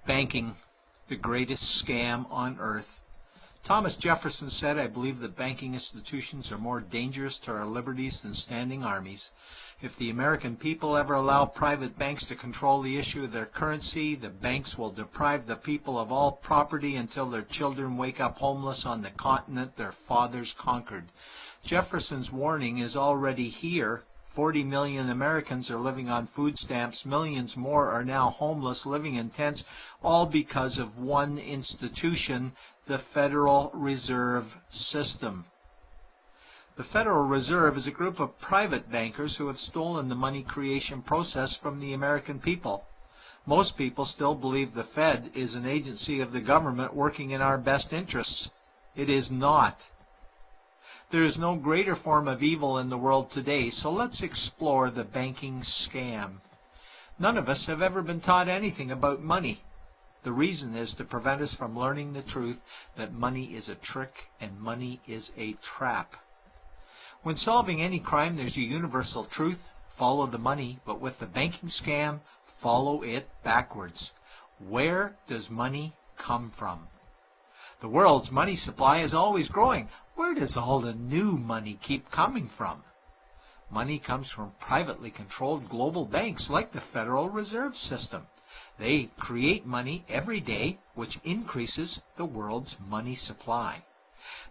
Banking, the greatest scam on earth. Thomas Jefferson said, "I believe that banking institutions are more dangerous to our liberties than standing armies. If the American people ever allow private banks to control the issue of their currency, the banks will deprive the people of all property until their children wake up homeless on the continent their fathers conquered." Jefferson's warning is already here. 40 million Americans are living on food stamps. Millions more are now homeless, living in tents, all because of one institution, the Federal Reserve System. The Federal Reserve is a group of private bankers who have stolen the money creation process from the American people. Most people still believe the Fed is an agency of the government working in our best interests. It is not. There is no greater form of evil in the world today, so let's explore the banking scam. None of us have ever been taught anything about money. The reason is to prevent us from learning the truth that money is a trick and money is a trap. When solving any crime, there's a universal truth: follow the money, but with the banking scam, follow it backwards. Where does money come from? The world's money supply is always growing. Where does all the new money keep coming from? Money comes from privately controlled global banks like the Federal Reserve System. They create money every day, which increases the world's money supply.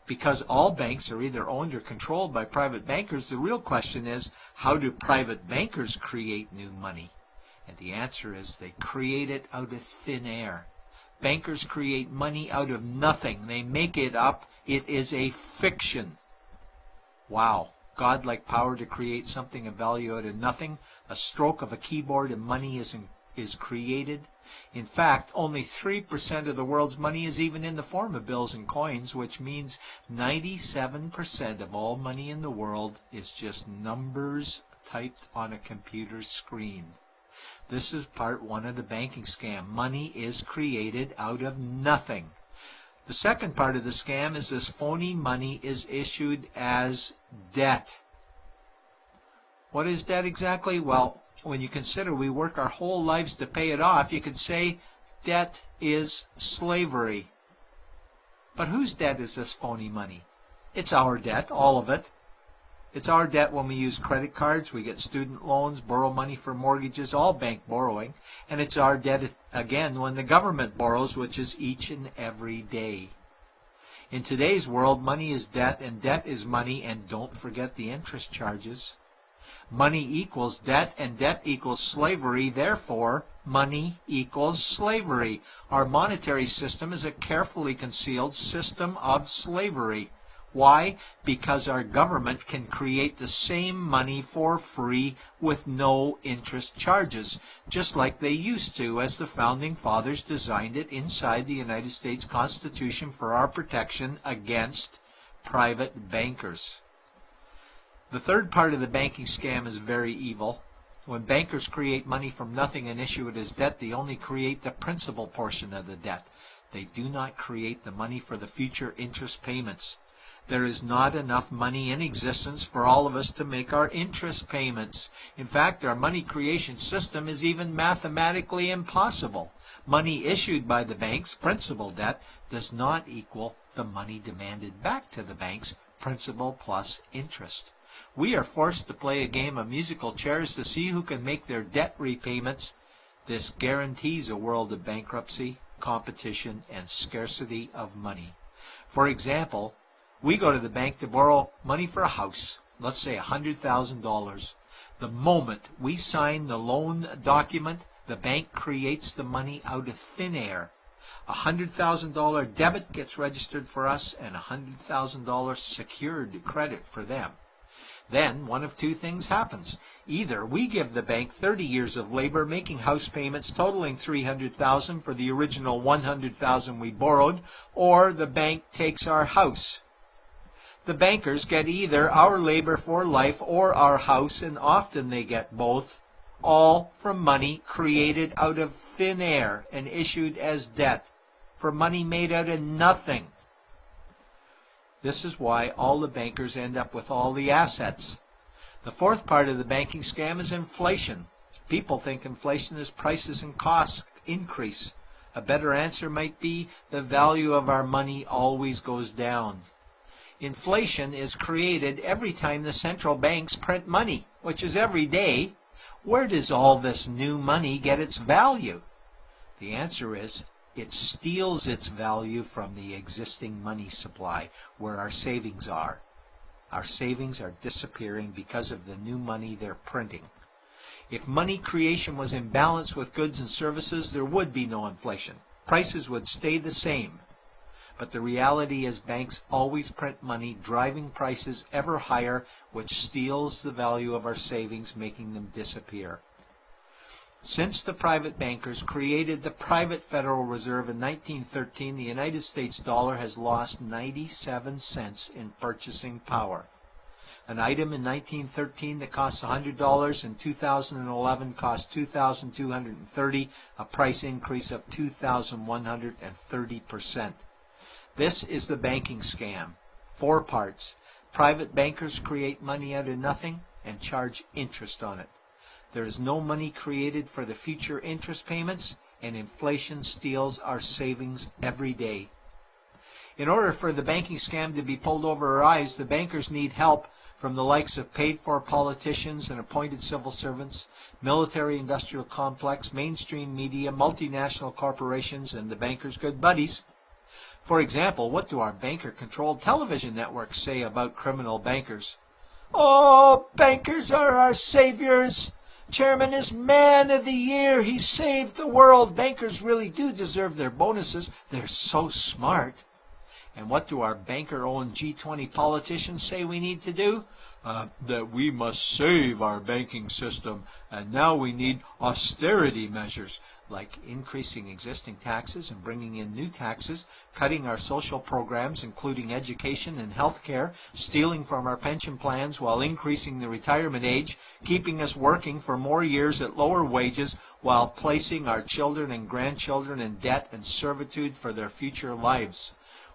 Because all banks are either owned or controlled by private bankers, the real question is, how do private bankers create new money? And the answer is they create it out of thin air. Bankers create money out of nothing. They make it up. It is a fiction. Wow. Godlike power to create something of value out of nothing. A stroke of a keyboard and money is created. In fact, only 3% of the world's money is even in the form of bills and coins, which means 97% of all money in the world is just numbers typed on a computer screen. This is part one of the banking scam. Money is created out of nothing. The second part of the scam is this phony money is issued as debt. What is debt exactly? Well, when you consider we work our whole lives to pay it off, you could say debt is slavery. But whose debt is this phony money? It's our debt, all of it. It's our debt when we use credit cards, we get student loans, borrow money for mortgages, all bank borrowing. And it's our debt again when the government borrows, which is each and every day. In today's world, money is debt and debt is money, and don't forget the interest charges. Money equals debt and debt equals slavery, therefore money equals slavery. Our monetary system is a carefully concealed system of slavery. Why? Because our government can create the same money for free with no interest charges, just like they used to, as the Founding Fathers designed it inside the United States Constitution for our protection against private bankers. The third part of the banking scam is very evil. When bankers create money from nothing and issue it as debt, they only create the principal portion of the debt. They do not create the money for the future interest payments. There is not enough money in existence for all of us to make our interest payments. In fact, our money creation system is even mathematically impossible. Money issued by the banks, principal debt, does not equal the money demanded back to the banks, principal plus interest. We are forced to play a game of musical chairs to see who can make their debt repayments. This guarantees a world of bankruptcy, competition, and scarcity of money. For example, we go to the bank to borrow money for a house, let's say $100,000. The moment we sign the loan document, the bank creates the money out of thin air. A $100,000 debit gets registered for us and a $100,000 secured credit for them. Then one of two things happens. Either we give the bank 30 years of labor making house payments totaling $300,000 for the original $100,000 we borrowed, or the bank takes our house. The bankers get either our labor for life or our house, and often they get both, all from money created out of thin air and issued as debt, for money made out of nothing. This is why all the bankers end up with all the assets. The fourth part of the banking scam is inflation. People think inflation is prices and costs increase. A better answer might be the value of our money always goes down. Inflation is created every time the central banks print money, which is every day. Where does all this new money get its value? The answer is it steals its value from the existing money supply, where our savings are. Our savings are disappearing because of the new money they're printing. If money creation was in balance with goods and services, there would be no inflation. Prices would stay the same. But the reality is banks always print money, driving prices ever higher, which steals the value of our savings, making them disappear. Since the private bankers created the private Federal Reserve in 1913, the United States dollar has lost 97 cents in purchasing power. An item in 1913 that cost $100 in 2011 cost $2,230, a price increase of 2,130%. This is the banking scam. 4 parts. Private bankers create money out of nothing and charge interest on it. There is no money created for the future interest payments, and inflation steals our savings every day. In order for the banking scam to be pulled over our eyes, the bankers need help from the likes of paid-for politicians and appointed civil servants, military-industrial complex, mainstream media, multinational corporations, and the bankers' good buddies. For example, what do our banker-controlled television networks say about criminal bankers? Oh, bankers are our saviors. Chairman is Man of the Year. He saved the world. Bankers really do deserve their bonuses. They're so smart. And what do our banker-owned G20 politicians say we need to do? That we must save our banking system, and now we need austerity measures, like increasing existing taxes and bringing in new taxes, cutting our social programs, including education and health care, stealing from our pension plans while increasing the retirement age, keeping us working for more years at lower wages while placing our children and grandchildren in debt and servitude for their future lives.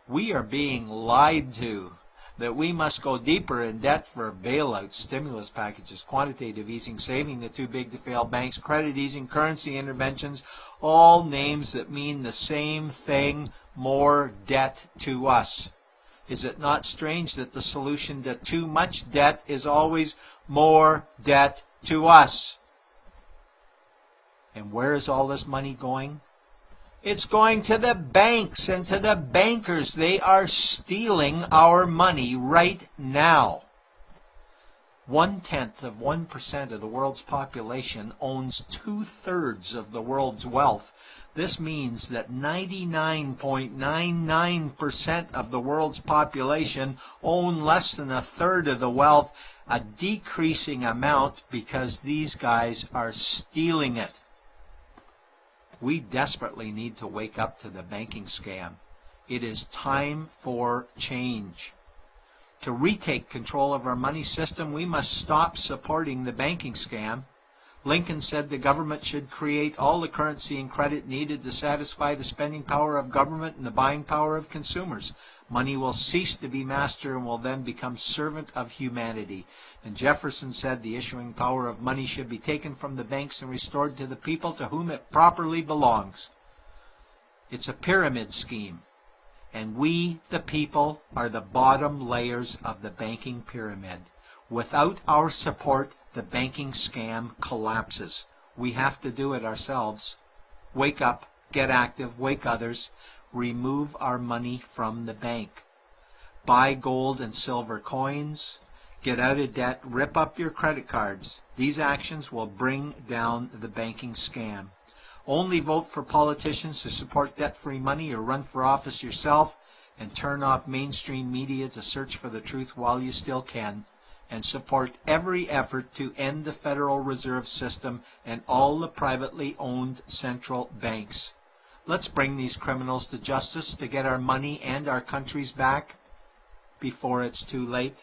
We are being lied to that we must go deeper in debt for bailouts, stimulus packages, quantitative easing, saving the too big to fail banks, credit easing, currency interventions, all names that mean the same thing, more debt to us. Is it not strange that the solution to too much debt is always more debt to us? And where is all this money going? It's going to the banks and to the bankers. They are stealing our money right now. 0.1% of the world's population owns 2/3 of the world's wealth. This means that 99.99% of the world's population own less than 1/3 of the wealth, a decreasing amount because these guys are stealing it. We desperately need to wake up to the banking scam. It is time for change. To retake control of our money system, we must stop supporting the banking scam. Lincoln said the government should create all the currency and credit needed to satisfy the spending power of government and the buying power of consumers. Money will cease to be master and will then become servant of humanity. And Jefferson said the issuing power of money should be taken from the banks and restored to the people to whom it properly belongs. It's a pyramid scheme. And we, the people, are the bottom layers of the banking pyramid. Without our support, the banking scam collapses. We have to do it ourselves. Wake up, get active, wake others. Remove our money from the bank. Buy gold and silver coins. Get out of debt. Rip up your credit cards. These actions will bring down the banking scam. Only vote for politicians who support debt-free money, or run for office yourself, and turn off mainstream media to search for the truth while you still can. And support every effort to end the Federal Reserve System and all the privately owned central banks. Let's bring these criminals to justice to get our money and our countries back before it's too late.